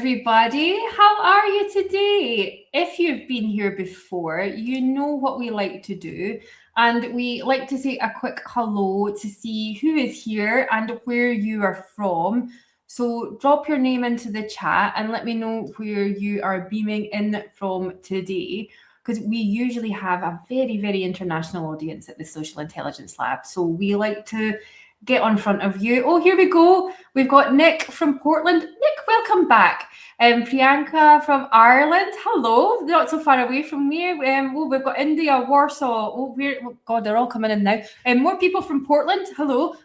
everybody. How are you today? If you've been here before, you know what we like to do. And we like to say a quick hello to see who is here and where you are from. So drop your name into the chat and let me know where you are beaming in from today, because we usually have a very, very international audience at the Social Intelligence Lab. So we like to get on front of you. Oh, here we go. We've got Nick from Portland. Nick, welcome back. Priyanka from Ireland. Hello. Not so far away from me. We've got India, Warsaw. God, they're all coming in now. More people from Portland. Hello.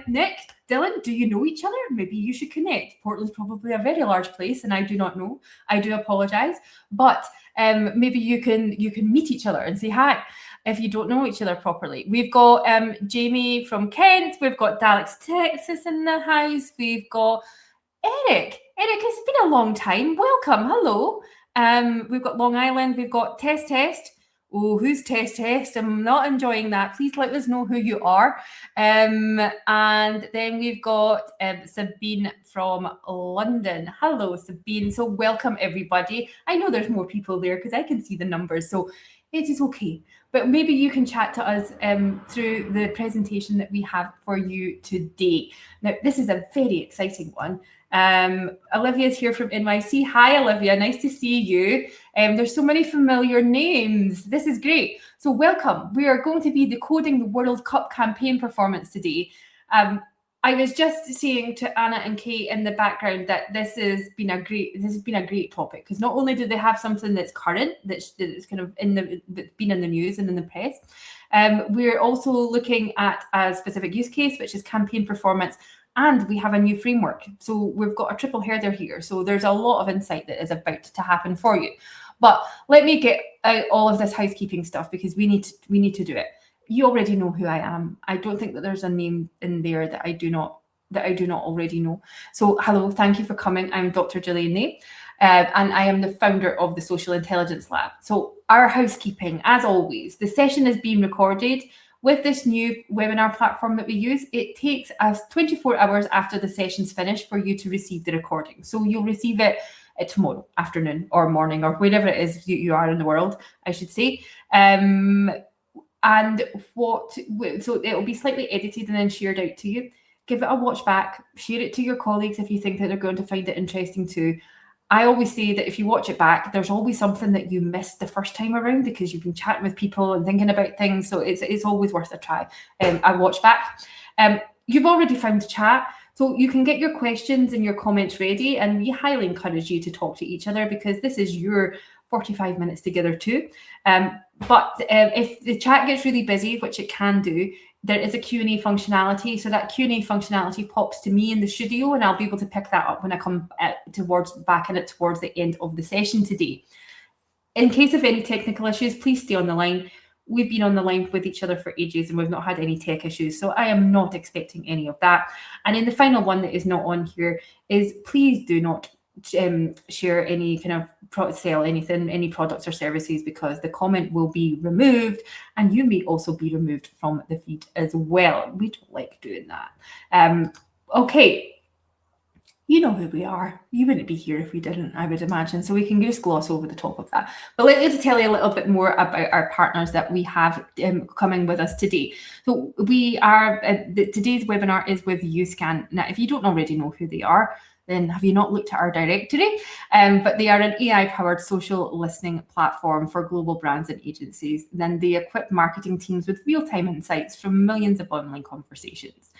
Nick, Dylan, do you know each other? Maybe you should connect. Portland's probably a very large place, and I do not know. I do apologize, but maybe you can meet each other and say hi if you don't know each other properly. We've got Jamie from Kent. We've got Dallas, Texas in the house. We've got Eric. Eric, it's been a long time. Welcome. Hello. We've got Long Island. We've got Test. Oh, who's Test? I'm not enjoying that. Please let us know who you are. And then we've got Sabine from London. Hello, Sabine. So welcome, everybody. I know there's more people there because I can see the numbers. So it is okay. But maybe you can chat to us through the presentation that we have for you today. Now, this is a very exciting one. Olivia's here from NYC. Hi, Olivia. Nice to see you. There's so many familiar names. This is great. So welcome. We are going to be decoding the World Cup campaign performance today. I was just saying to Anna and Kate in the background that this has been a great topic, because not only do they have something that's current, that's kind of been in the news and in the press, we're also looking at a specific use case, which is campaign performance, and we have a new framework. So we've got a triple header here. So there's a lot of insight that is about to happen for you. But let me get out all of this housekeeping stuff, because we need to do it. You already know who I am. I don't think that there's a name in there that I do not already know. So hello, thank you for coming. I'm Dr. Gillian Ney, and I am the founder of the Social Intelligence Lab. So our housekeeping, as always, the session is being recorded. With this new webinar platform that we use, it takes us 24 hours after the session's finished for you to receive the recording. So you'll receive it tomorrow afternoon or morning, or wherever it is you are in the world, I should say. So it'll be slightly edited and then shared out to you. Give it a watch back, share it to your colleagues if you think that they're going to find it interesting too. I always say that if you watch it back, there's always something that you missed the first time around because you've been chatting with people and thinking about things. So it's always worth a try. I watch back. You've already found the chat, so you can get your questions and your comments ready, and we highly encourage you to talk to each other, because this is your 45 minutes together too. But if the chat gets really busy, which it can do, there is a Q&A functionality. So that Q&A functionality pops to me in the studio, and I'll be able to pick that up when I come towards the end of the session today. In case of any technical issues, please stay on the line. We've been on the line with each other for ages and we've not had any tech issues. So I am not expecting any of that. And then the final one that is not on here is, please do not share any kind of sell anything, any products or services, because the comment will be removed, and you may also be removed from the feed as well. We don't like doing that. Okay, you know who we are. You wouldn't be here if we didn't, I would imagine, so we can just gloss over the top of that. But let me tell you a little bit more about our partners that we have coming with us today. So we are today's webinar is with YouScan. Now, if you don't already know who they are, then have you not looked at our directory? But they are an AI-powered social listening platform for global brands and agencies. Then they equip marketing teams with real-time insights from millions of online conversations.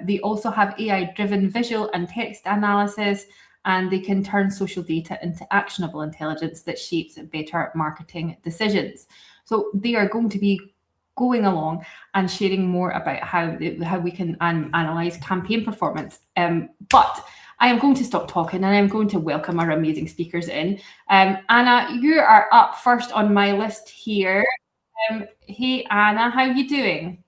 They also have AI-driven visual and text analysis, and they can turn social data into actionable intelligence that shapes better marketing decisions. So they are going to be going along and sharing more about how we can analyze campaign performance. But I am going to stop talking and I'm going to welcome our amazing speakers in. Anna, you are up first on my list here. Hey, Anna, how are you doing?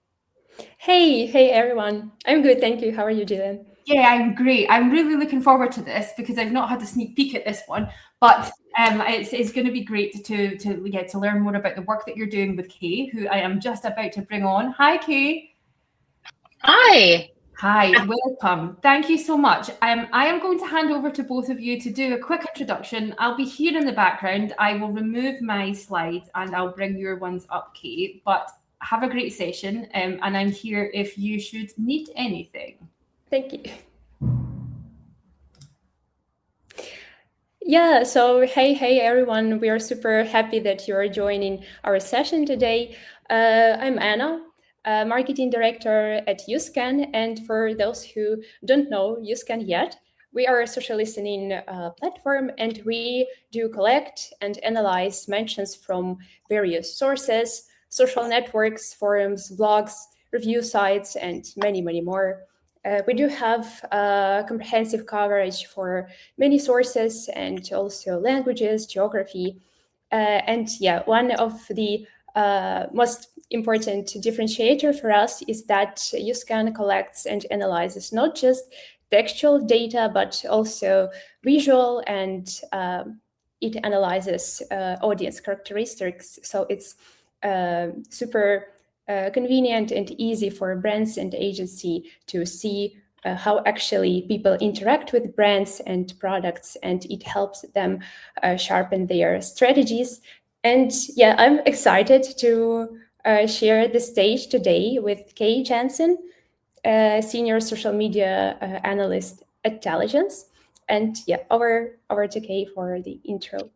Hey everyone. I'm good, thank you. How are you doing? Yeah, I'm great. I'm really looking forward to this because I've not had a sneak peek at this one, but it's going to be great to learn more about the work that you're doing with Kay, who I am just about to bring on. Hi, Kay. Hi. Hi, welcome. Thank you so much. I am going to hand over to both of you to do a quick introduction. I'll be here in the background. I will remove my slides and I'll bring your ones up, Kate. But have a great session, and I'm here if you should need anything. Thank you. Yeah, so hey everyone. We are super happy that you are joining our session today. I'm Anna, marketing director at YouScan. And for those who don't know YouScan yet, we are a social listening platform, and we do collect and analyze mentions from various sources, social networks, forums, blogs, review sites, and many more. We do have comprehensive coverage for many sources and also languages, geography. And yeah, one of the most important differentiator for us is that YouScan collects and analyzes not just textual data, but also visual, and it analyzes audience characteristics. So it's super convenient and easy for brands and agency to see how actually people interact with brands and products, and it helps them sharpen their strategies. And yeah, I'm excited to share the stage today with Kay Jansen, senior social media analyst at Intelligence. And yeah, over to Kay for the intro.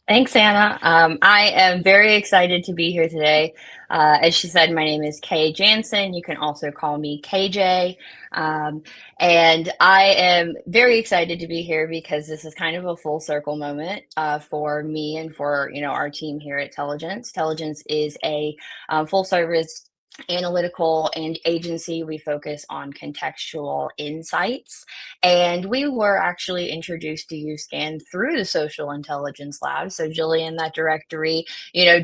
Thanks, Anna. I am very excited to be here today. As she said, my name is Kay Jansen. You can also call me KJ. And I am very excited to be here because this is kind of a full circle moment for me and for our team here at Intelligence. Intelligence is a full service analytical and agency. We focus on contextual insights, and we were actually introduced to YouScan through the Social Intelligence Lab. So Jillian, that directory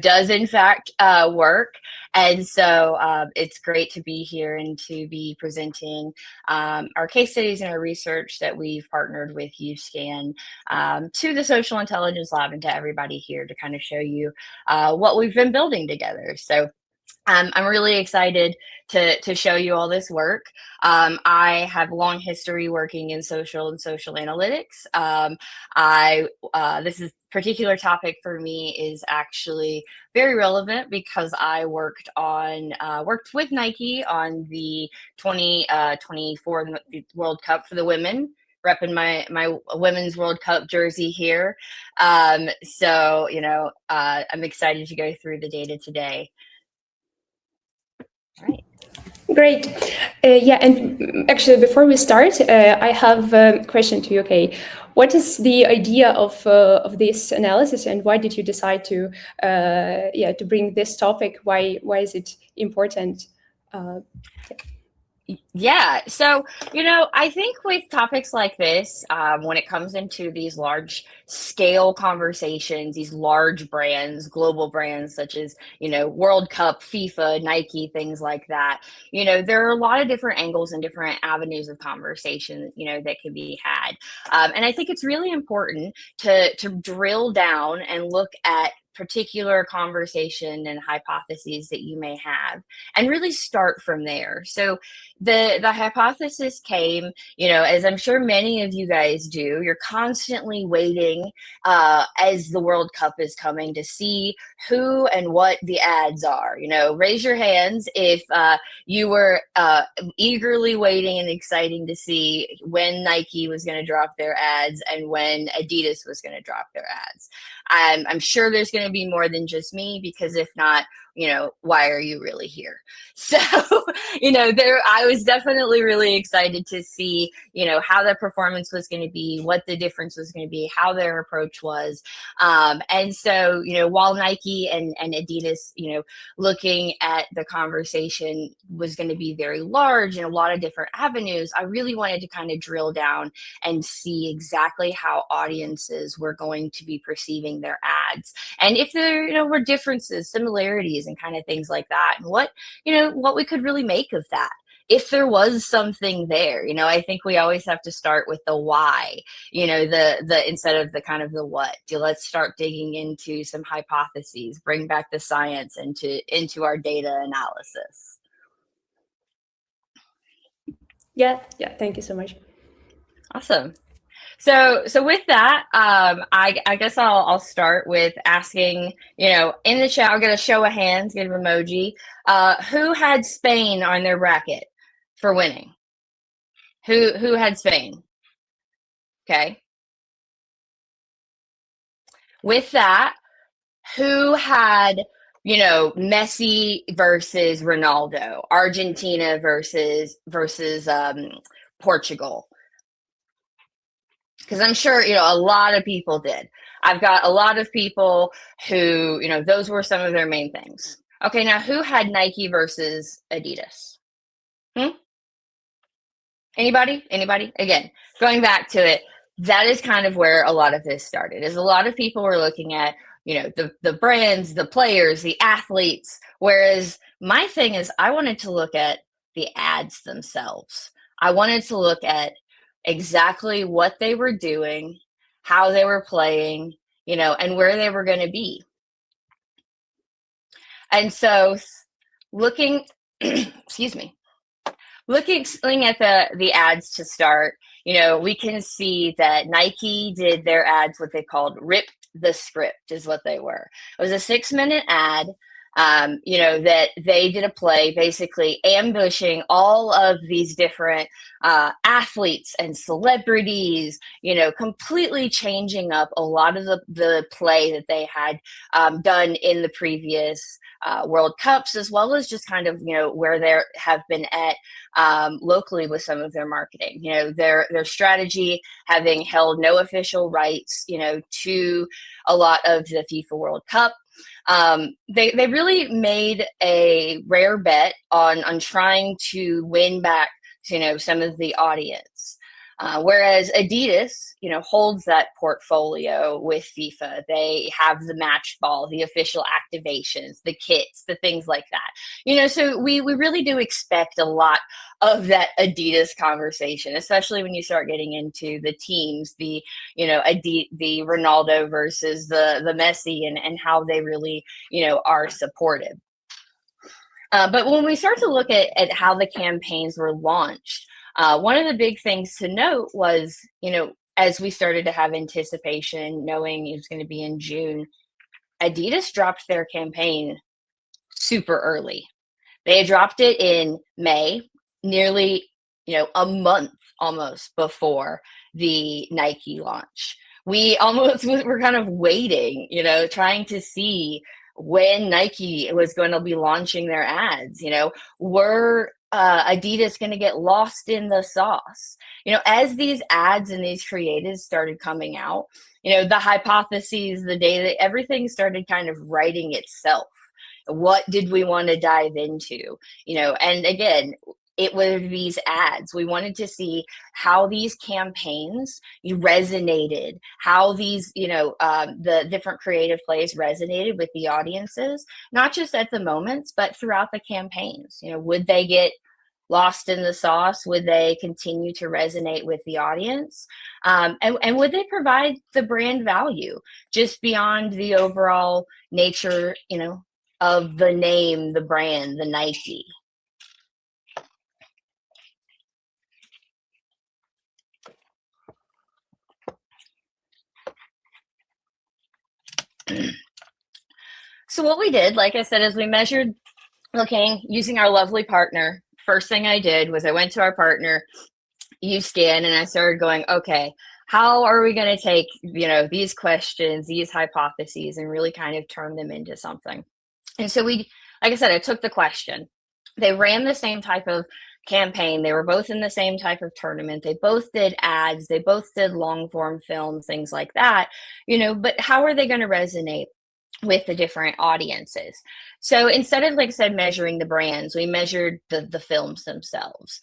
does in fact work, and so it's great to be here and to be presenting our case studies and our research that we've partnered with YouScan to the Social Intelligence Lab and to everybody here to kind of show you what we've been building together. So I'm really excited to show you all this work. I have a long history working in social and social analytics. This is particular topic for me is actually very relevant because I worked with Nike on the 2024 World Cup for the women, repping my women's World Cup jersey here. So I'm excited to go through the data today. Right. Great. Yeah, and actually, before we start, I have a question to you, Kay. What is the idea of this analysis, and why did you decide to bring this topic? Why is it important? Yeah. So, I think with topics like this, when it comes into these large scale conversations, these large brands, global brands such as, World Cup, FIFA, Nike, things like that, there are a lot of different angles and different avenues of conversation, that can be had. And I think it's really important to drill down and look at particular conversation and hypotheses that you may have and really start from there. So the hypothesis came, as I'm sure many of you guys do, you're constantly waiting as the World Cup is coming to see who and what the ads are. Raise your hands if you were eagerly waiting and exciting to see when Nike was going to drop their ads and when Adidas was going to drop their ads. I'm sure there's going to be more than just me, because if not, why are you really here? So, I was definitely really excited to see, how the performance was going to be, what the difference was going to be, how their approach was. And so, while Nike and Adidas, looking at the conversation was going to be very large and a lot of different avenues, I really wanted to kind of drill down and see exactly how audiences were going to be perceiving their ads. And if there, were differences, similarities, and kind of things like that, and what we could really make of that. If there was something there, I think we always have to start with the why, the instead of the kind of the what. Let's start digging into some hypotheses, bring back the science into our data analysis. Yeah, thank you so much. Awesome. So with that, I guess I'll start with asking, in the chat, I'll get a show of hands, get an emoji. Who had Spain on their bracket for winning? Who had Spain? Okay. With that, who had, Messi versus Ronaldo, Argentina versus Portugal? Because I'm sure, a lot of people did. I've got a lot of people who, those were some of their main things. Okay, now who had Nike versus Adidas? Anybody? Again, going back to it, that is kind of where a lot of this started, is a lot of people were looking at, the brands, the players, the athletes, whereas my thing is I wanted to look at the ads themselves. I wanted to look at exactly what they were doing, how they were playing, and where they were going to be. And so looking, excuse me, looking at the ads to start, we can see that Nike did their ads, what they called Rip the Script is what they were. It was a 6-minute ad, that they did a play basically ambushing all of these different athletes and celebrities, completely changing up a lot of the play that they had done in the previous World Cups, as well as just kind of, where they have been at locally with some of their marketing, their strategy, having held no official rights, to a lot of the FIFA World Cup. They really made a rare bet on trying to win back, some of the audience. Whereas Adidas, holds that portfolio with FIFA. They have the match ball, the official activations, the kits, the things like that. So we really do expect a lot of that Adidas conversation, especially when you start getting into the teams, the the Ronaldo versus the Messi, and how they really are supportive. But when we start to look at how the campaigns were launched, one of the big things to note was, as we started to have anticipation, knowing it was going to be in June, Adidas dropped their campaign super early. They dropped it in May, nearly, a month almost before the Nike launch. We almost were kind of waiting, trying to see when Nike was going to be launching their ads. Were Adidas going to get lost in the sauce? As these ads and these creatives started coming out, the hypotheses, the data, everything started kind of writing itself. What did we want to dive into? And again, it was these ads. We wanted to see how these campaigns resonated, how these, the different creative plays resonated with the audiences, not just at the moments, but throughout the campaigns. Would they get lost in the sauce? Would they continue to resonate with the audience? And would they provide the brand value just beyond the overall nature, of the name, the brand, the Nike? So what we did, like I said, is we measured using our lovely partner. First thing I did was I went to our partner, YouScan, and I started going, okay, how are we going to take, these questions, these hypotheses, and really kind of turn them into something? And so like I said, I took the question. They ran the same type of campaign. They were both in the same type of tournament. They both did ads. They both did long form film, things like that, but how are they going to resonate with the different audiences? So instead of, like I said, measuring the brands, we measured the films themselves.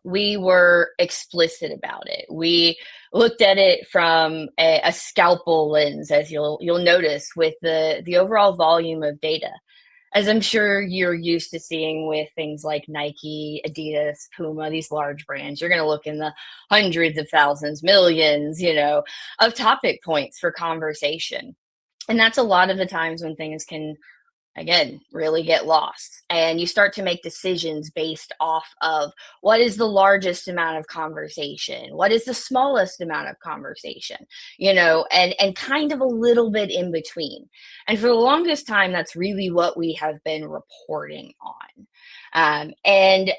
We were explicit about it. We looked at it from a scalpel lens, as you'll notice, with the overall volume of data. As I'm sure you're used to seeing with things like Nike, Adidas, Puma, these large brands, you're going to look in the hundreds of thousands, millions, of topic points for conversation. And that's a lot of the times when things can again, really get lost. And you start to make decisions based off of what is the largest amount of conversation, what is the smallest amount of conversation, and kind of a little bit in between. And for the longest time, that's really what we have been reporting on. And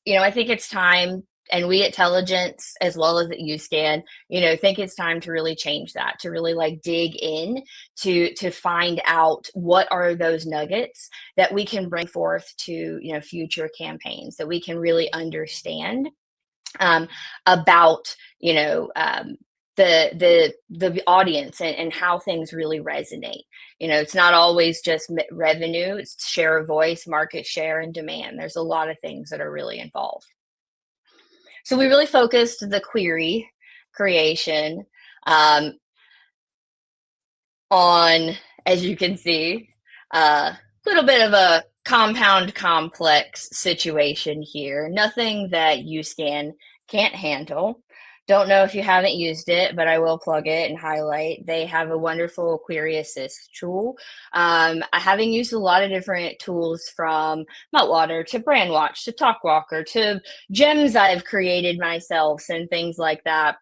I think it's time, and we at Telligence, as well as at YouScan, think it's time to really change that, to really like dig in to find out what are those nuggets that we can bring forth to, future campaigns, that we can really understand about, the audience and how things really resonate. It's not always just revenue, it's share of voice, market share, and demand. There's a lot of things that are really involved. So we really focused the query creation on, as you can see, a little bit of a compound complex situation here. Nothing that YouScan can't handle. Don't know if you haven't used it, but I will plug it and highlight. They have a wonderful query assist tool. Having used a lot of different tools, from Meltwater to Brandwatch to Talkwalker to gems I've created myself and things like that.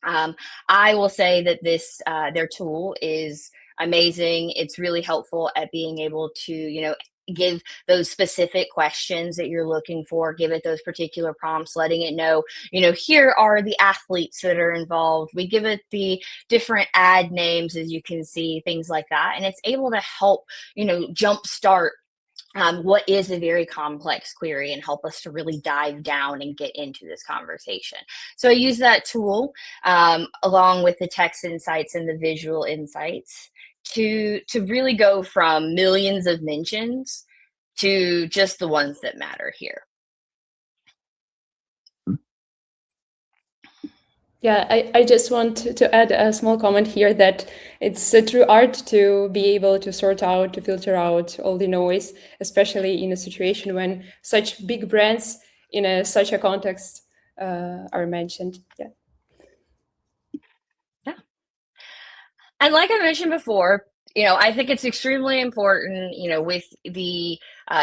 I will say that this their tool is amazing. It's really helpful at being able to, give those specific questions that you're looking for, give it those particular prompts, letting it know, here are the athletes that are involved. We give it the different ad names, as you can see, things like that. And it's able to help, jumpstart what is a very complex query and help us to really dive down and get into this conversation. So I use that tool along with the text insights and the visual insights to really go from millions of mentions to just the ones that matter here. Yeah, I just want to add a small comment here that it's a true art to be able to sort out, to filter out all the noise, especially in a situation when such big brands in such a context are mentioned. Yeah. And like I mentioned before, I think it's extremely important, with the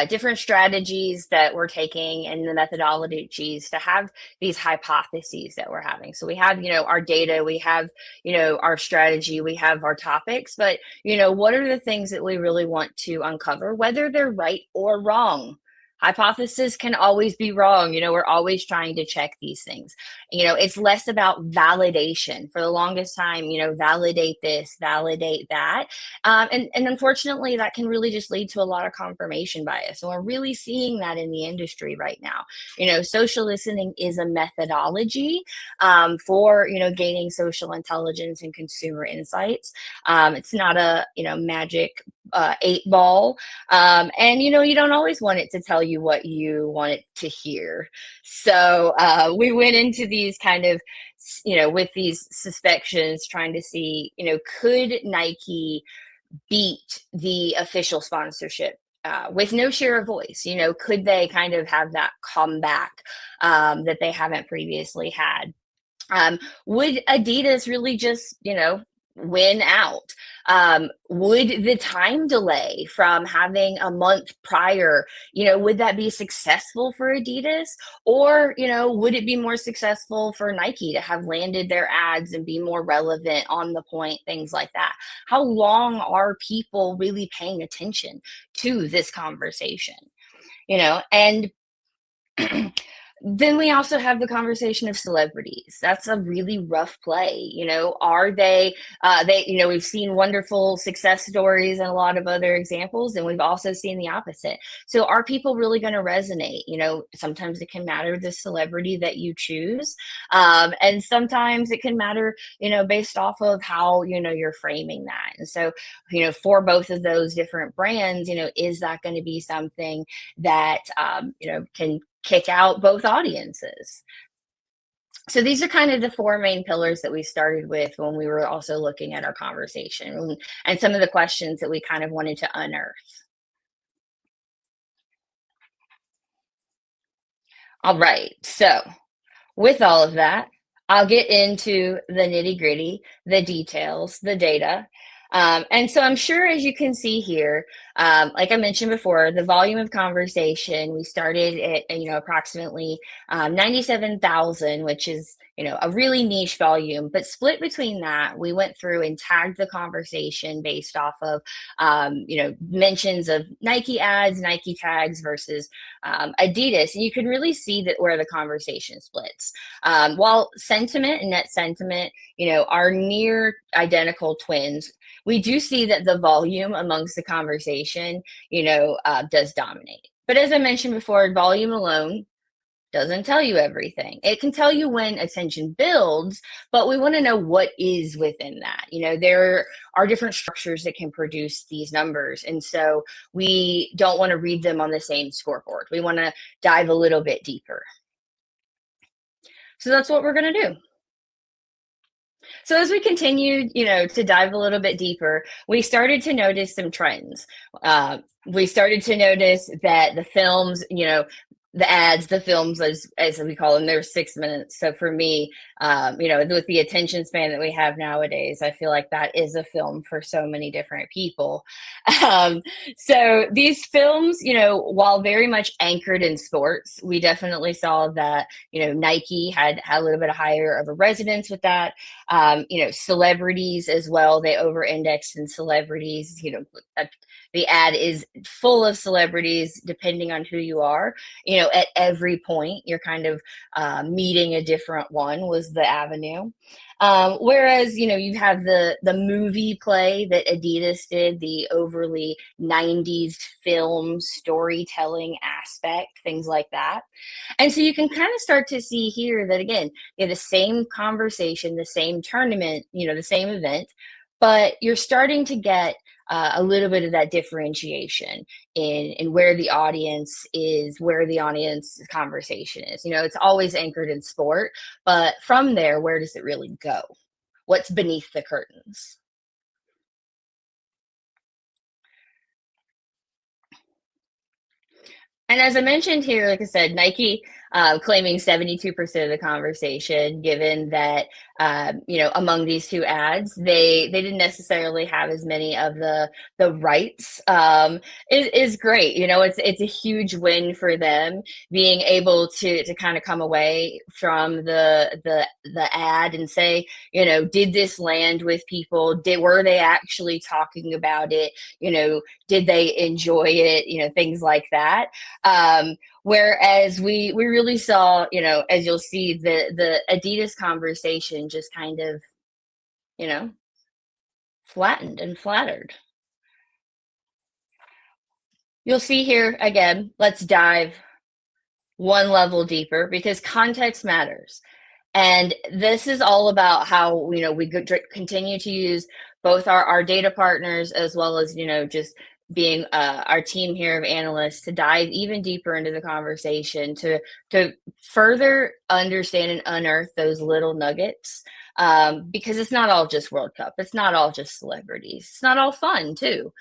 different strategies that we're taking and the methodologies, to have these hypotheses that we're having. So we have, our data, we have, our strategy, we have our topics, but, what are the things that we really want to uncover, whether they're right or wrong? Hypothesis can always be wrong. We're always trying to check these things. It's less about validation. For the longest time, validate this, validate that. And unfortunately, that can really just lead to a lot of confirmation bias. And we're really seeing that in the industry right now. Social listening is a methodology for, gaining social intelligence and consumer insights. It's not a, magic 8-ball. And, you don't always want it to tell you what you want it to hear. So we went into these kind of, with these suspicions, trying to see, could Nike beat the official sponsorship with no share of voice? Could they kind of have that comeback that they haven't previously had? Would Adidas really just, win out? Would the time delay from having a month prior, would that be successful for Adidas? Or, would it be more successful for Nike to have landed their ads and be more relevant, on the point, things like that? How long are people really paying attention to this conversation? And then we also have the conversation of celebrities. That's a really rough play. Are they, we've seen wonderful success stories and a lot of other examples, and we've also seen the opposite. So are people really going to resonate? Sometimes it can matter the celebrity that you choose. And sometimes it can matter, based off of how, you're framing that. And so, for both of those different brands, is that going to be something that, can kick out both audiences? So these are kind of the 4 main pillars that we started with when we were also looking at our conversation, and some of the questions that we kind of wanted to unearth. All right, so with all of that, I'll get into the nitty-gritty, the details, the data. And so I'm sure, as you can see here, like I mentioned before, the volume of conversation, we started at, approximately 97,000, which is, a really niche volume, but split between that, we went through and tagged the conversation based off of, mentions of Nike ads, Nike tags versus Adidas. And you can really see that where the conversation splits. While sentiment and net sentiment, are near identical twins, we do see that the volume amongst the conversation, does dominate. But as I mentioned before, volume alone doesn't tell you everything. It can tell you when attention builds, but we want to know what is within that. There are different structures that can produce these numbers. And so we don't want to read them on the same scoreboard. We want to dive a little bit deeper. So that's what we're going to do. So as we continued, to dive a little bit deeper, we started to notice some trends. We started to notice that the films, the ads, the films, as we call them, they're 6 minutes. So for me, with the attention span that we have nowadays, I feel like that is a film for so many different people. So these films, while very much anchored in sports, we definitely saw that, Nike had a little bit higher of a resonance with that. Celebrities as well, they over-indexed in celebrities. The ad is full of celebrities, depending on who you are. At every point, you're kind of meeting a different one was the avenue. Whereas, you have the movie play that Adidas did, the overly 90s film storytelling aspect, things like that. And so you can kind of start to see here that, again, the same conversation, the same tournament, the same event, but you're starting to get a little bit of that differentiation in where the audience is, where the audience conversation is. It's always anchored in sport, but from there, where does it really go? What's beneath the curtains? And as I mentioned here, like I said, Nike claiming 72% of the conversation, given that, among these two ads, they didn't necessarily have as many of the rights, is great. It's a huge win for them being able to kind of come away from the ad and say, did this land with people? Were they actually talking about it? Did they enjoy it? Things like that. Whereas we really saw, as you'll see, the Adidas conversation just kind of, flattened and flattered. You'll see here, again, let's dive one level deeper because context matters. And this is all about how, we continue to use both our data partners as well as, just being our team here of analysts to dive even deeper into the conversation to further understand and unearth those little nuggets, because it's not all just World Cup. It's not all just celebrities. It's not all fun too.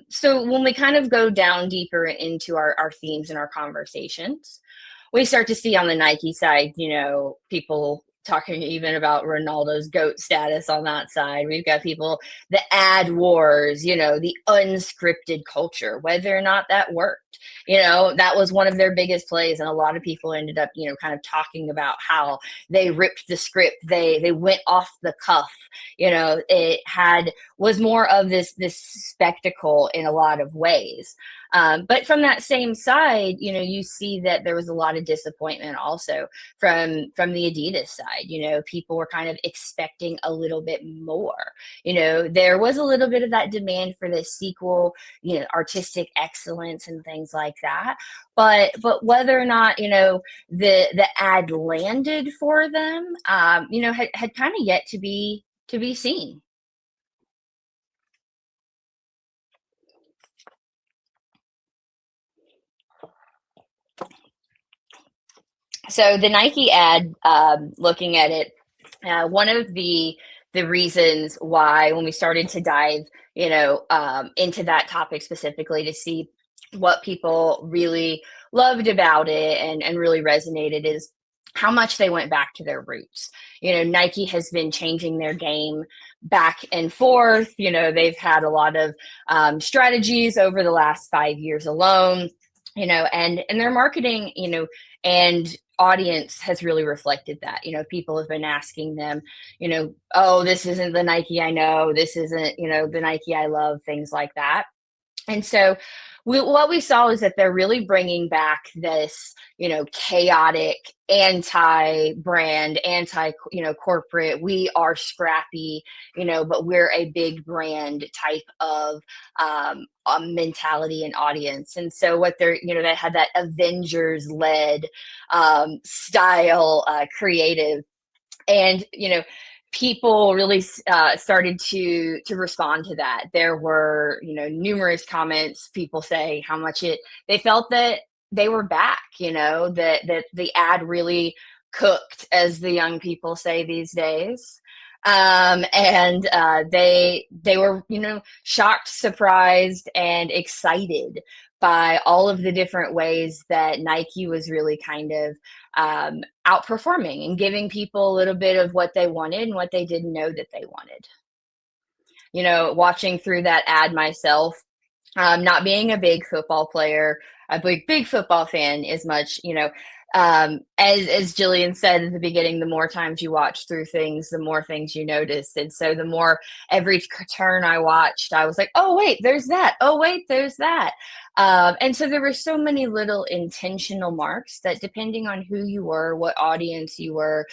So when we kind of go down deeper into our themes and our conversations, we start to see on the Nike side, people talking even about Ronaldo's GOAT status on that side. We've got people, the ad wars, the unscripted culture, whether or not that worked. That was one of their biggest plays. And a lot of people ended up, kind of talking about how they ripped the script. They went off the cuff. It was more of this spectacle in a lot of ways. But from that same side, you see that there was a lot of disappointment also from the Adidas side. People were kind of expecting a little bit more. There was a little bit of that demand for the sequel, artistic excellence and things like that. But whether or not, the ad landed for them, had kind of yet to be seen. So the Nike ad, looking at it, one of the reasons why when we started to dive, into that topic specifically to see what people really loved about it and really resonated is how much they went back to their roots. Nike has been changing their game back and forth. They've had a lot of strategies over the last 5 years alone, and their marketing, and audience has really reflected that. People have been asking them, oh, this isn't the Nike I know, this isn't, the Nike I love, things like that. And so what we saw is that they're really bringing back this, chaotic, anti-brand, corporate, we are scrappy, but we're a big brand type of mentality and audience. And so what they had that Avengers-led style creative. And, people really started to respond to that. There were, numerous comments, people say how much they felt that they were back, that the ad really cooked, as the young people say these days. And they were, shocked, surprised, and excited by all of the different ways that Nike was really kind of outperforming and giving people a little bit of what they wanted and what they didn't know that they wanted. Watching through that ad myself, not being a big football player, a big football fan as much, as Jillian said at the beginning, the more times you watch through things, the more things you notice. And so the more every turn I watched, I was like, oh, wait, there's that. Oh, wait, there's that. And so there were so many little intentional marks that, depending on who you were, what audience you were,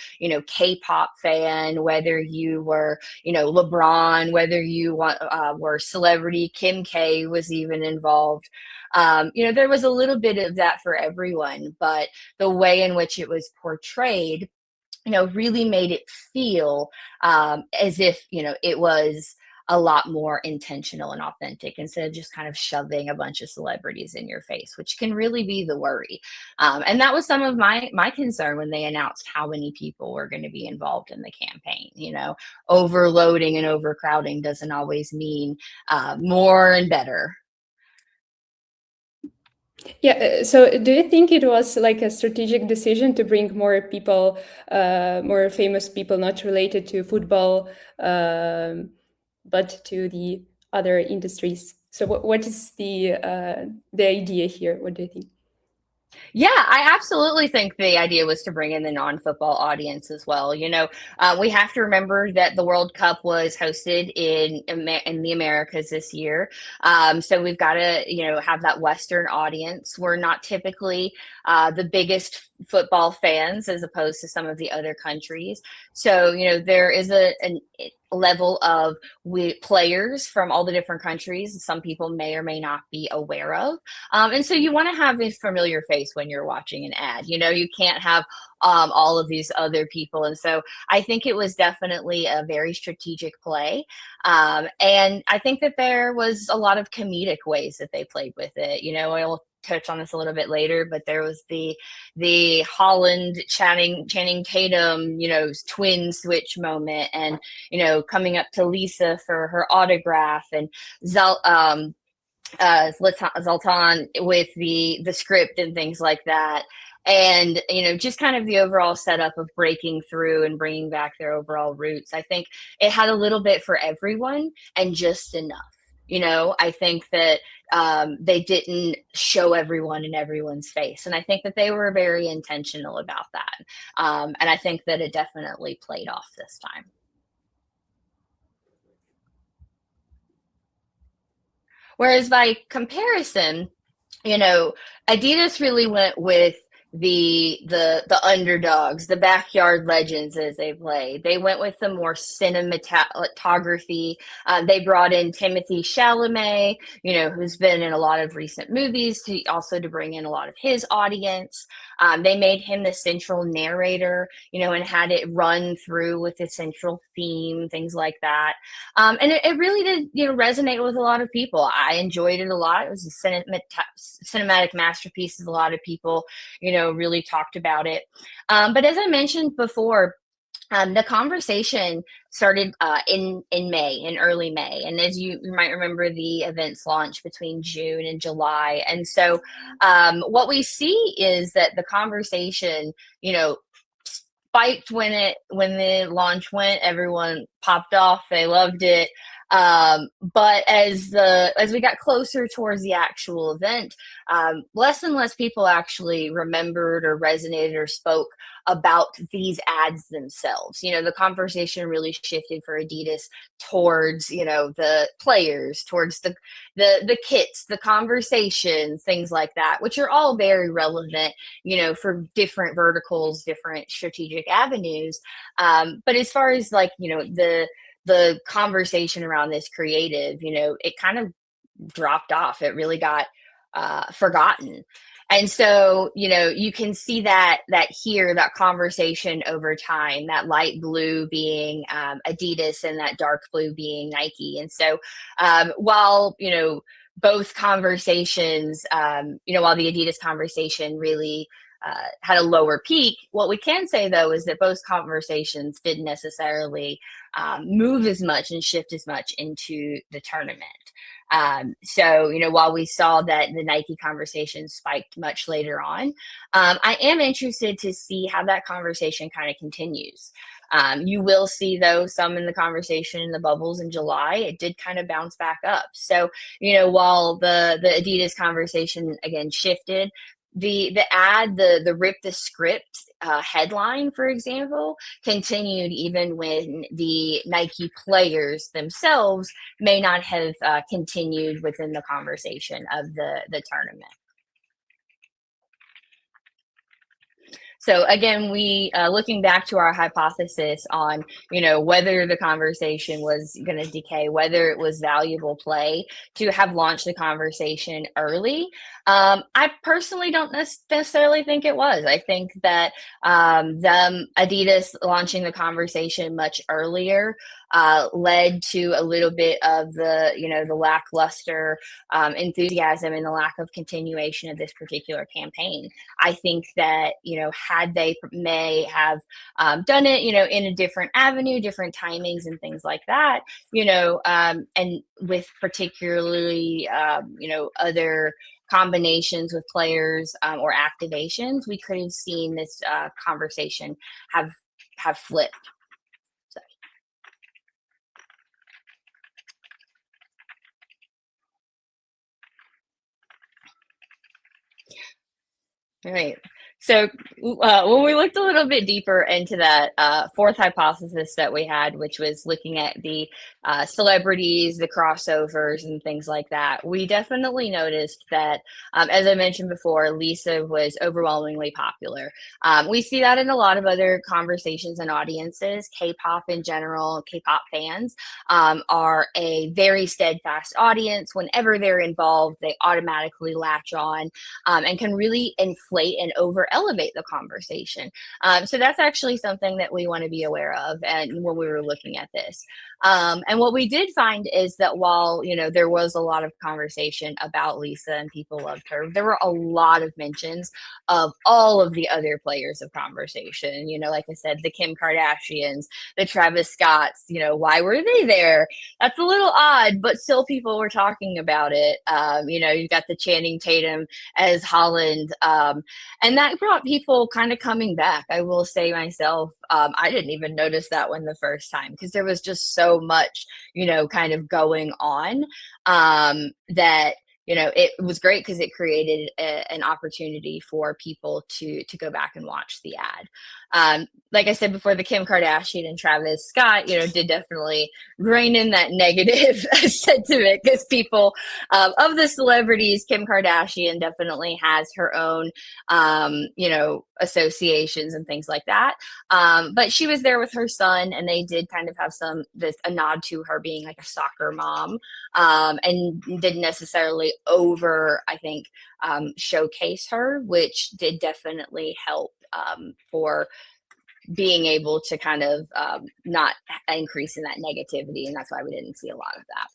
K-pop fan, whether you were, LeBron, whether you were celebrity, Kim K was even involved. There was a little bit of that for everyone, but the way in which it was portrayed, really made it feel as if, it was a lot more intentional and authentic, instead of just kind of shoving a bunch of celebrities in your face, which can really be the worry. And that was some of my concern when they announced how many people were going to be involved in the campaign. Overloading and overcrowding doesn't always mean more and better. Yeah. So do you think it was like a strategic decision to bring more people, more famous people, not related to football, but to the other industries? So what is the idea here? What do you think? Yeah, I absolutely think the idea was to bring in the non-football audience as well. We have to remember that the World Cup was hosted in the Americas this year. So we've got to, have that Western audience. We're not typically the biggest football fans as opposed to some of the other countries. So, there is a level of players from all the different countries some people may or may not be aware of, and so you want to have a familiar face when you're watching an ad. You can't have all of these other people, and so I think it was definitely a very strategic play, and I think that there was a lot of comedic ways that they played with it. I'll touch on this a little bit later, but there was the Holland Channing Tatum, twin switch moment, and coming up to Lisa for her autograph, and Zoltan with the script and things like that. And, just kind of the overall setup of breaking through and bringing back their overall roots. I think it had a little bit for everyone and just enough. I think that they didn't show everyone in everyone's face. And I think that they were very intentional about that. And I think that it definitely played off this time. Whereas by comparison, Adidas really went with the underdogs, the backyard legends, as they play. They went with the more cinematography. They brought in Timothée Chalamet, who's been in a lot of recent movies, to bring in a lot of his audience. They made him the central narrator, and had it run through with a central theme, things like that. And it really did, resonate with a lot of people. I enjoyed it a lot. It was a cinematic masterpiece, as a lot of people, really talked about it. But as I mentioned before, the conversation started in early May. And as you might remember, the events launched between June and July. And so what we see is that the conversation, spiked when the launch went. Everyone popped off. They loved it. But as we got closer towards the actual event, less and less people actually remembered or resonated or spoke about these ads themselves. The conversation really shifted for Adidas towards, the players, towards the kits, the conversations, things like that, which are all very relevant, for different verticals, different strategic avenues. But as far as like, the conversation around this creative, it kind of dropped off. It really got forgotten. And so, you can see that here, that conversation over time, that light blue being Adidas and that dark blue being Nike. And so while, both conversations, while the Adidas conversation really had a lower peak, what we can say, though, is that both conversations didn't necessarily move as much and shift as much into the tournament. So, while we saw that the Nike conversation spiked much later on, I am interested to see how that conversation kind of continues. You will see, though, some in the conversation in the bubbles in July, it did kind of bounce back up. So, while the Adidas conversation again shifted, the ad, the rip the script headline, for example, continued even when the Nike players themselves may not have continued within the conversation of the tournament. So again, we looking back to our hypothesis on, whether the conversation was going to decay, whether it was valuable play to have launched the conversation early. I personally don't necessarily think it was. I think that Adidas launching the conversation much earlier led to a little bit of the lackluster enthusiasm and the lack of continuation of this particular campaign. I think that, had they may have done it, in a different avenue, different timings and things like that, and with particularly, other combinations with players or activations, we could have seen this conversation have flipped. So. All right. So when we looked a little bit deeper into that fourth hypothesis that we had, which was looking at the celebrities, the crossovers, and things like that, we definitely noticed that, as I mentioned before, Lisa was overwhelmingly popular. We see that in a lot of other conversations and audiences. K-pop in general, K-pop fans are a very steadfast audience. Whenever they're involved, they automatically latch on and can really inflate and over elevate the conversation. So that's actually something that we want to be aware of, and when we were looking at this. And what we did find is that while, there was a lot of conversation about Lisa and people loved her, there were a lot of mentions of all of the other players of conversation. Like I said, the Kim Kardashians, the Travis Scotts, why were they there? That's a little odd, but still people were talking about it. You got the Channing Tatum as Holland, and that brought people kind of coming back. I will say myself, I didn't even notice that one the first time because there was just so much, kind of going on that, it was great because it created an opportunity for people to go back and watch the ad. Like I said before, the Kim Kardashian and Travis Scott, did definitely rein in that negative sentiment because people of the celebrities, Kim Kardashian definitely has her own, associations and things like that. But she was there with her son, and they did kind of have a nod to her being like a soccer mom, and didn't necessarily I think, showcase her, which did definitely help for being able to kind of not increase in that negativity. And that's why we didn't see a lot of that.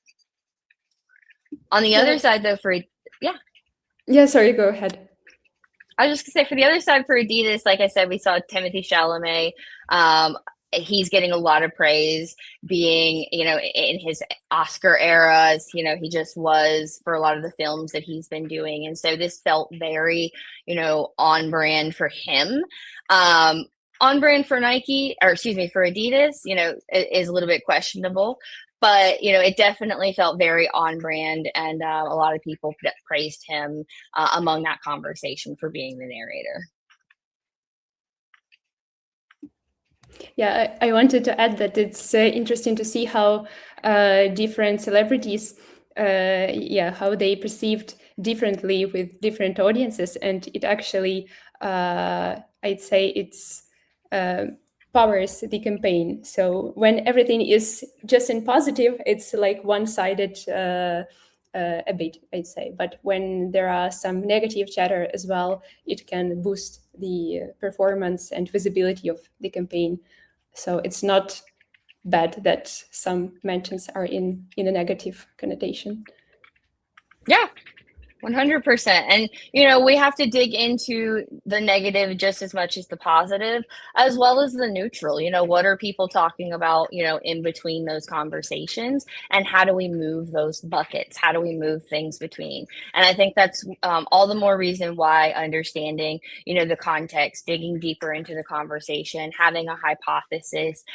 On the other side, though, Yeah, sorry, go ahead. I was just gonna say, for the other side, for Adidas, like I said, we saw Timothée Chalamet. He's getting a lot of praise, being, in his Oscar eras, he just was for a lot of the films that he's been doing. And so this felt very, on brand for him. on brand for Nike, or excuse me, for Adidas, is a little bit questionable. But, it definitely felt very on brand, and a lot of people praised him among that conversation for being the narrator. Yeah, I wanted to add that it's interesting to see how different celebrities, how they perceived differently with different audiences, and it actually, I'd say, it's powers the campaign. So when everything is just in positive, it's like one-sided a bit, I'd say. But when there are some negative chatter as well, it can boost the performance and visibility of the campaign. So it's not bad that some mentions are in a negative connotation. Yeah. 100%. And, we have to dig into the negative just as much as the positive, as well as the neutral. What are people talking about, in between those conversations, and how do we move those buckets? How do we move things between? And I think that's all the more reason why understanding, the context, digging deeper into the conversation, having a hypothesis,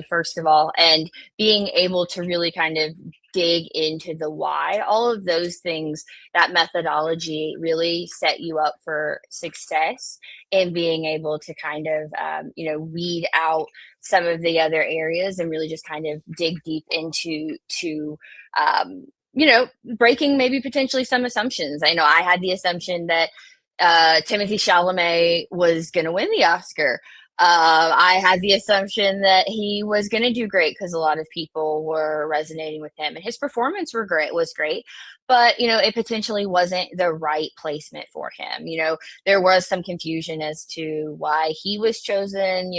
first of all, and being able to really kind of dig into the why, all of those things, that methodology really set you up for success in being able to kind of, weed out some of the other areas and really just kind of dig deep into breaking maybe potentially some assumptions. I know I had the assumption that Timothée Chalamet was going to win the Oscar. I had the assumption that he was going to do great because a lot of people were resonating with him, and his performance was great, but it potentially wasn't the right placement for him. There was some confusion as to why he was chosen,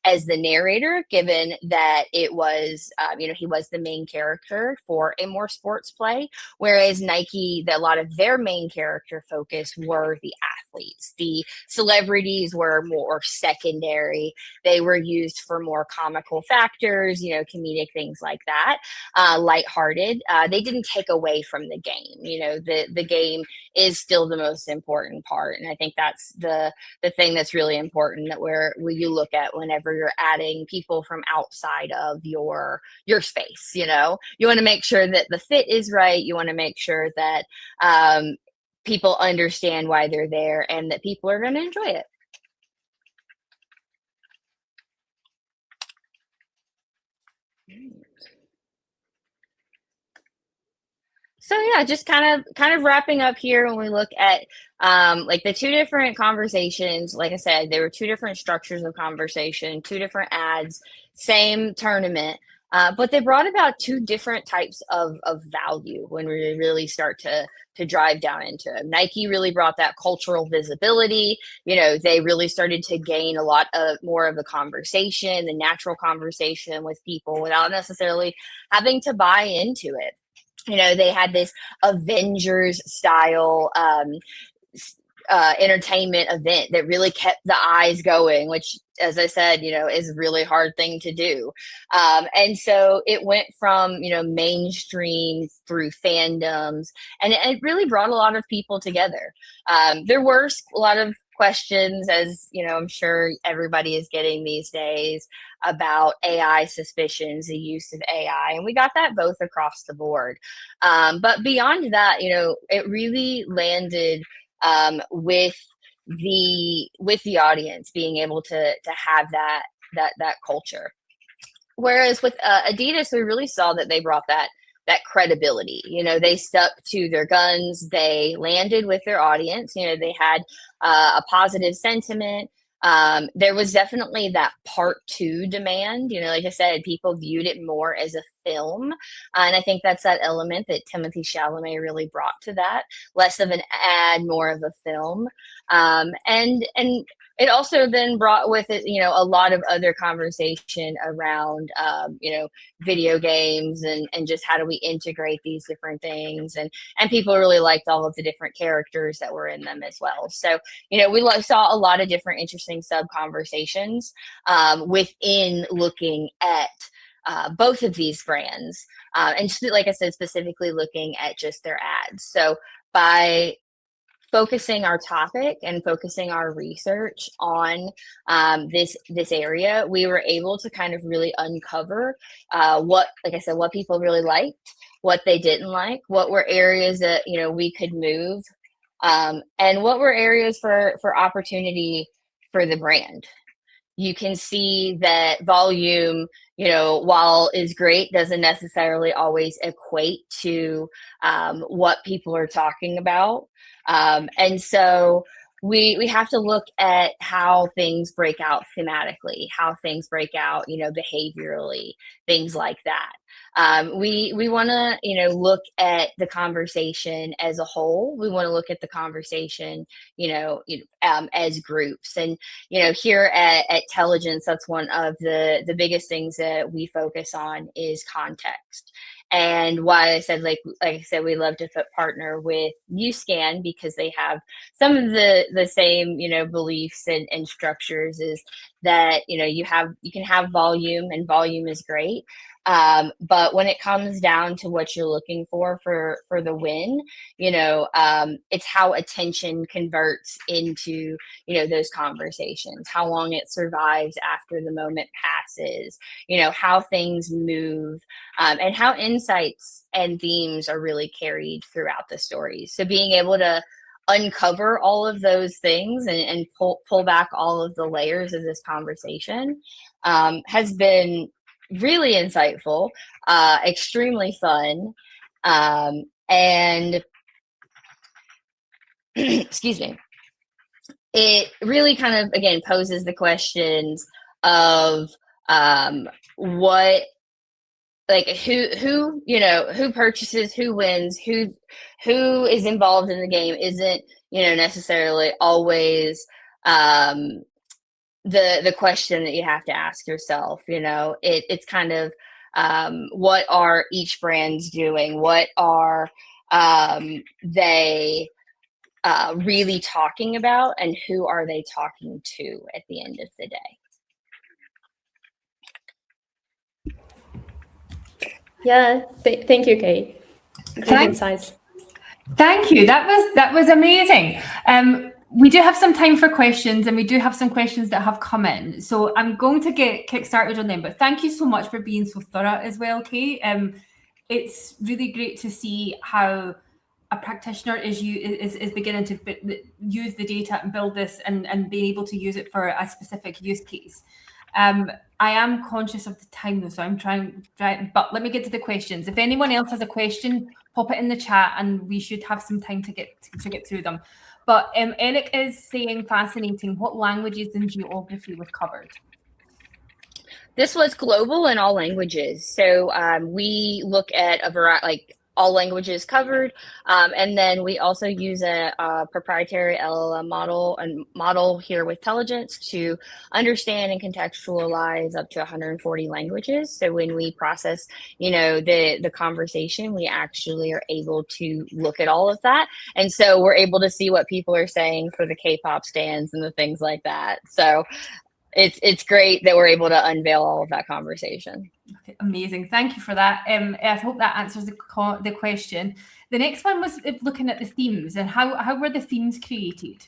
as the narrator, given that it was, he was the main character for a more sports play, whereas Nike, a lot of their main character focus were the athletes. The celebrities were more secondary. They were used for more comical factors, comedic things like that, lighthearted. They didn't take away from the game. The game is still the most important part. And I think that's the thing that's really important that you look at whenever you're adding people from outside of your space. You want to make sure that the fit is right. You want to make sure that people understand why they're there and that people are going to enjoy it. So yeah, just kind of wrapping up here when we look at like the two different conversations. Like I said, there were two different structures of conversation, two different ads, same tournament, but they brought about two different types of value when we really start to drive down into it. Nike really brought that cultural visibility. They really started to gain a lot of more of the conversation, the natural conversation with people without necessarily having to buy into it. They had this Avengers style entertainment event that really kept the eyes going, which, as I said, is a really hard thing to do. And so it went from, mainstream through fandoms, and it really brought a lot of people together. There were a lot of questions, as I'm sure everybody is getting these days, about AI suspicions, the use of AI, and we got that both across the board. But beyond that, it really landed with the audience being able to have that culture. Whereas with Adidas, we really saw that they brought that credibility. They stuck to their guns. They landed with their audience. They had a positive sentiment. There was definitely that part two demand. Like I said, people viewed it more as a film. And I think that's that element that Timothée Chalamet really brought to that. Less of an ad, more of a film. And it also then brought with it, a lot of other conversation around, video games and just how do we integrate these different things. And people really liked all of the different characters that were in them as well. So, we saw a lot of different interesting sub conversations within looking at both of these brands. And like I said, specifically looking at just their ads. So by focusing our topic and focusing our research on this area, we were able to kind of really uncover what, like I said, what people really liked, what they didn't like, what were areas that we could move, and what were areas for opportunity for the brand. You can see that volume, while is great, doesn't necessarily always equate to what people are talking about. And so we have to look at how things break out thematically, how things break out, behaviorally, things like that. We want to, look at the conversation as a whole. We want to look at the conversation, as groups. And here at Telligence, that's one of the biggest things that we focus on is context. And why I said, like I said, we love to partner with YouScan because they have some of the same, beliefs and structures, is that, you can have volume, and volume is great. But when it comes down to what you're looking for the win, it's how attention converts into, those conversations, how long it survives after the moment passes, how things move, and how insights and themes are really carried throughout the stories. So being able to uncover all of those things and pull back all of the layers of this conversation has been really insightful, extremely fun, and excuse me, it really kind of, again, poses the questions of what, like, who purchases, who wins, who is involved in the game isn't, necessarily always the question that you have to ask yourself. It's kind of what are each brands doing? What are they really talking about, and who are they talking to at the end of the day? Yeah, thank you, Kay. Great insights. Thank you. That was amazing. We do have some time for questions, and we do have some questions that have come in. So I'm going to get kick-started on them. But thank you so much for being so thorough as well, Kay. It's really great to see how a practitioner is beginning to use the data and build this and being able to use it for a specific use case. I am conscious of the time though, so I'm trying, but let me get to the questions. If anyone else has a question, pop it in the chat and we should have some time to get through them. But Eric is saying, fascinating, what languages and geography was covered? This was global in all languages. So we look at a variety, like all languages covered. And then we also use a proprietary LLM model here with Telligence to understand and contextualize up to 140 languages. So when we process, the conversation, we actually are able to look at all of that. And so we're able to see what people are saying for the K-pop stands and the things like that. So it's great that we're able to unveil all of that conversation. Okay, amazing. Thank you for that. I hope that answers the question. The next one was looking at the themes and how were the themes created?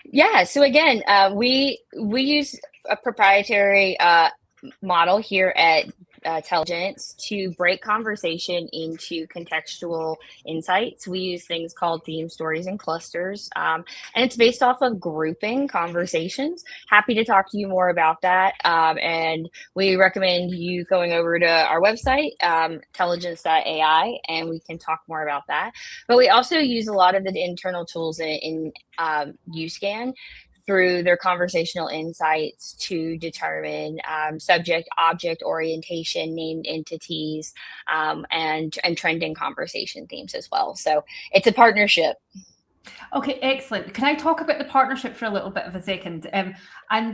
Yeah, so again, we use a proprietary model here at Telligence to break conversation into contextual insights. We use things called theme stories and clusters, and it's based off of grouping conversations. Happy to talk to you more about that, and we recommend you going over to our website, telligence.ai, and we can talk more about that. But we also use a lot of the internal tools in YouScan through their conversational insights to determine subject-object orientation, named entities, and trending conversation themes as well. So it's a partnership. Okay, excellent. Can I talk about the partnership for a little bit of a second, and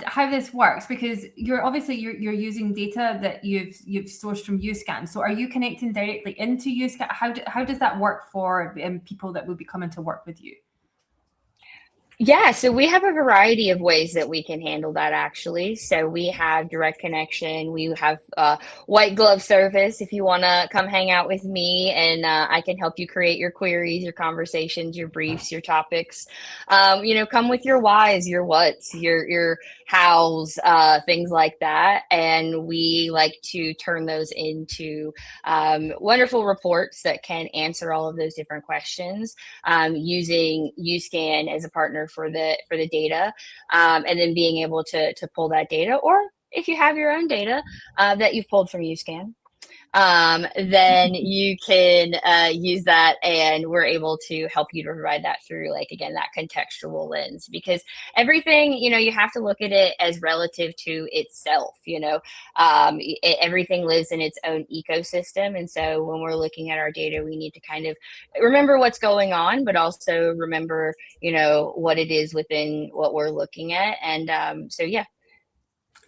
how this works? Because you're using data that you've sourced from YouScan. So are you connecting directly into YouScan? How does that work for people that will be coming to work with you? Yeah, so we have a variety of ways that we can handle that actually. So we have direct connection. We have white glove service if you want to come hang out with me, and I can help you create your queries, your conversations, your briefs, your topics. Come with your whys, your whats, your hows, things like that. And we like to turn those into wonderful reports that can answer all of those different questions, using YouScan as a partner for the data, and then being able to pull that data, or if you have your own data that you've pulled from YouScan, then you can use that, and we're able to help you to provide that through, like, again, that contextual lens, because everything, you have to look at it as relative to itself. Everything lives in its own ecosystem, and so when we're looking at our data, we need to kind of remember what's going on, but also remember what it is within what we're looking at. And so yeah.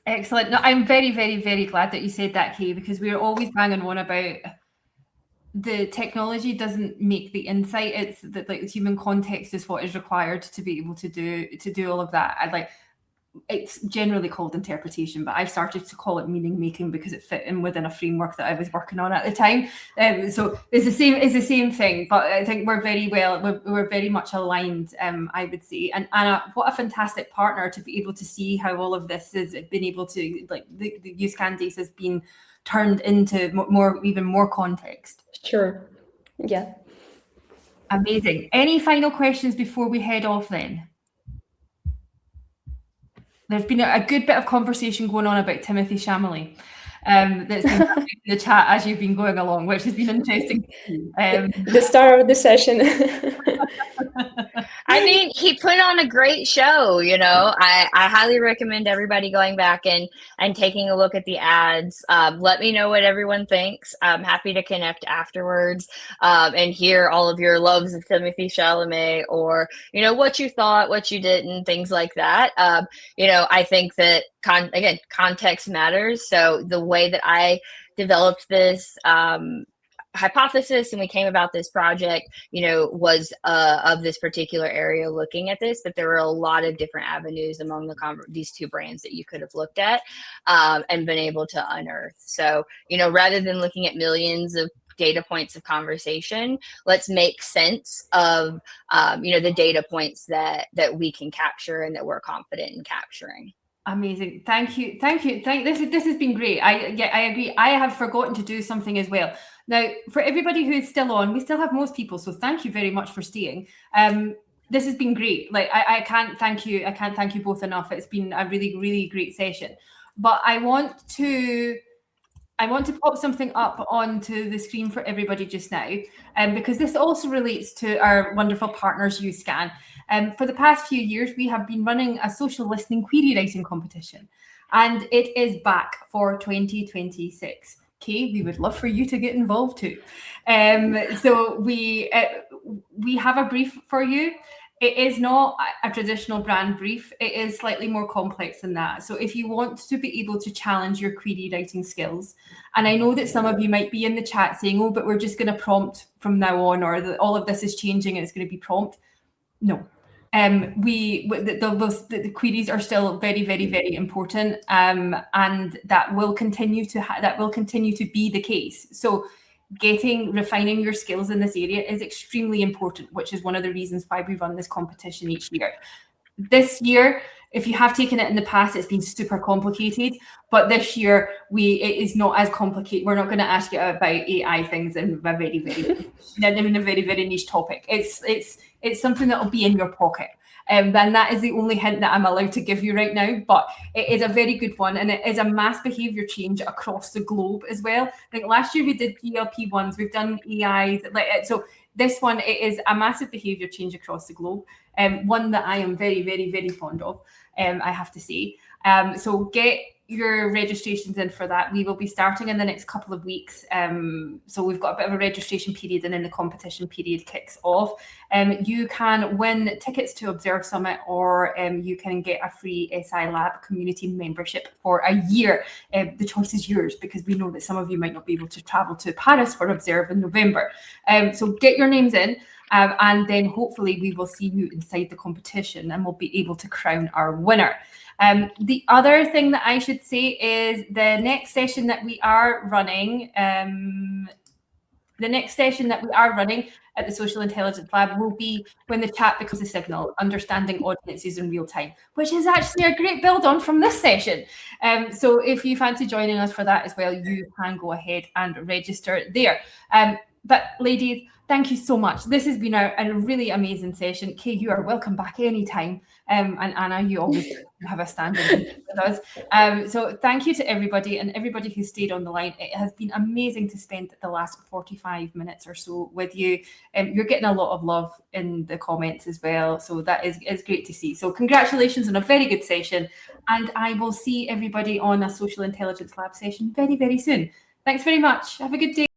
Excellent. No, I'm very, very, very glad that you said that, Kay, because we're always banging on about the technology doesn't make the insight. It's that, like, the human context is what is required to be able to do all of that. It's generally called interpretation, but I've started to call it meaning making because it fit in within a framework that I was working on at the time. So it's the same thing, but I think we're very much aligned, I would say. And Anna, what a fantastic partner to be able to see how all of this has been able to, like, the YouScan data has been turned into even more context. Sure. Yeah. Amazing. Any final questions before we head off then? There's been a good bit of conversation going on about Timothy Shamley that's been in the chat as you've been going along, which has been interesting. The star of the session. I mean, he put on a great show. I highly recommend everybody going back and taking a look at the ads. Let me know what everyone thinks. I'm happy to connect afterwards and hear all of your loves of Timothy Chalamet, or what you thought, what you didn't, things like that. I think that context matters. So the way that I developed this hypothesis and we came about this project, was of this particular area looking at this, but there were a lot of different avenues among these two brands that you could have looked at and been able to unearth. So, rather than looking at millions of data points of conversation, let's make sense of, the data points that we can capture and that we're confident in capturing. Amazing. Thank you. This has been great. I agree. I have forgotten to do something as well. Now, for everybody who is still on, we still have most people, so thank you very much for staying. This has been great. Like, I can't thank you both enough. It's been a really, really great session. But I want to pop something up onto the screen for everybody just now, because this also relates to our wonderful partners, YouScan. For the past few years, we have been running a social listening query writing competition, and it is back for 2026. Kay, we would love for you to get involved too. So we have a brief for you. It is not a traditional brand brief. It is slightly more complex than that. So if you want to be able to challenge your query writing skills, and I know that some of you might be in the chat saying, oh, but we're just going to prompt from now on, or that all of this is changing and it's going to be prompt. No. The queries are still very, very, very important, and that will continue to be the case. So refining your skills in this area is extremely important, which is one of the reasons why we run this competition each year. This year, if you have taken it in the past, it's been super complicated, but this year it is not as complicated. We're not going to ask you about AI things in a very, very very niche topic. It's something that will be in your pocket. Then that is the only hint that I'm allowed to give you right now, but it is a very good one, and it is a mass behavior change across the globe as well. I think last year we did PLP ones, we've done AI, so this one, it is a massive behavior change across the globe, one that I am very, very, very fond of, I have to say. So get your registrations in for that. We will be starting in the next couple of weeks. So we've got a bit of a registration period, and then the competition period kicks off. You can win tickets to Observe Summit, or you can get a free SI Lab community membership for a year. The choice is yours, because we know that some of you might not be able to travel to Paris for Observe in November. So get your names in. and then hopefully we will see you inside the competition and we'll be able to crown our winner. The other thing that I should say is the next session that we are running, at the Social Intelligence Lab will be when the chat becomes a signal, understanding audiences in real time, which is actually a great build on from this session. So if you fancy joining us for that as well, you can go ahead and register there. But ladies, thank you so much. This has been a really amazing session. Kay, you are welcome back anytime. And Anna, you always have a standing with us. So thank you to everybody and everybody who stayed on the line. It has been amazing to spend the last 45 minutes or so with you. You're getting a lot of love in the comments as well. So that is great to see. So congratulations on a very good session. And I will see everybody on a Social Intelligence Lab session very, very soon. Thanks very much. Have a good day.